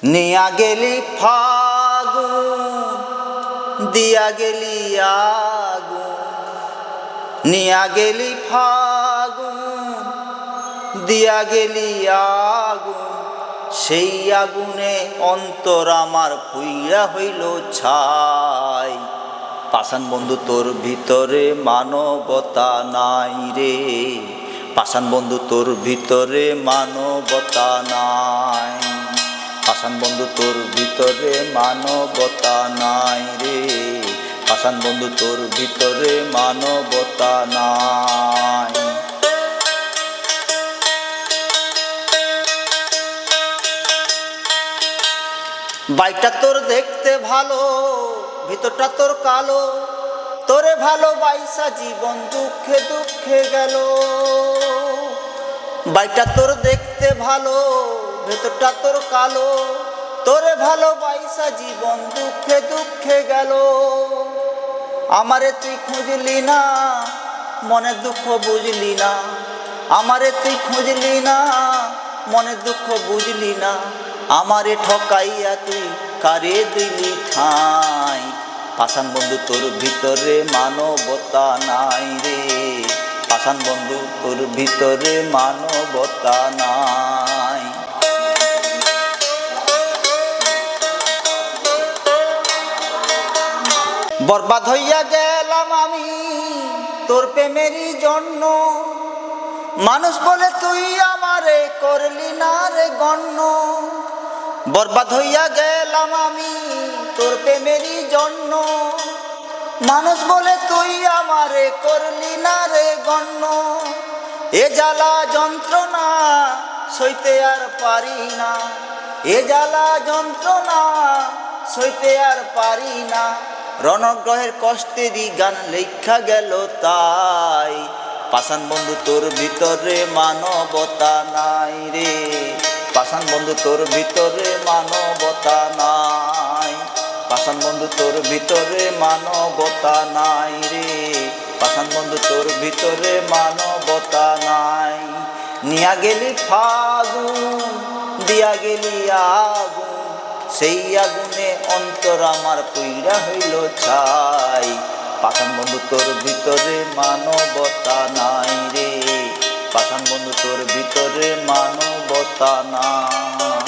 নিয়া গেলি ফাগুন দিয়া গেলি আগুন, নিয়া গেলি ফাগুন দিয়া গেলি আগুন, সেই আগুনে অন্তর আমার পুইরা হইল ছাই। পাষাণ বন্ধু তোর ভিতরে মানবতা নাই রে, পাষাণ বন্ধু তোর ভিতরে মানবতা নাই, পাষাণ বন্ধু তোর ভিতরে মানবতা নাই রে, পাষাণ বন্ধু তোর ভিতরে মানবতা নাই। বাইকটা তোর দেখতে ভালো, ভিতরটা তোর কালো, তোরে ভালোবাসা জীবন দুঃখে দুঃখে গেল। বাইকটা তোর দেখতে ভালো, ভেতরটা তোর কালো, তোরে ভালোবাসা জীবন দুঃখে দুঃখে গেল। আমারে তুই খুঁজলি না, মনে দুঃখ বুঝলি না, আমারে তুই খুঁজলি না, মনে দুঃখ বুঝলি না, আমারে ঠকাইয়া তুই কারে দিলি ঠাই। পাষাণ বন্ধু তোর ভিতরে মানবতা নাই রে, পাষাণ বন্ধু তোর ভিতরে মানবতা নাই। বরবাদ হইয়া গেলাম আমি তোর প্রেমেরই জন্য, মানুষ বলে তুই আমারে করলি না রে গণ্য। বরবাদ হইয়া গেলাম আমি তোর প্রেমেরই জন্য, মানুষ বলে তুই আমারে করলি না রে গণ্য। এ জ্বালা যন্ত্রণা সইতে আর পারি না, এ জ্বালা যন্ত্রণা সইতে আর পারি না, রণগ্রহের কষ্টেরই গান লেখা গেল তাই। পাষাণ বন্ধু তোর ভিতরে মানবতা নাই রে, পাষাণ বন্ধু তোর ভিতরে মানবতা নাই, পাষাণ বন্ধু তোর ভিতরে মানবতা নাই রে, পাষাণ বন্ধু তোর ভিতরে মানবতা নাই। নিয়া গেলি ফাগুন দিয়া গেলি আগুন, সেই আগুনে অন্তর আমার পুইরা হইল ছাই। পাষাণ বন্ধু তোর ভিতরে মানবতা নাই রে, পাষাণ বন্ধু তোর ভিতরে মানবতা নাই।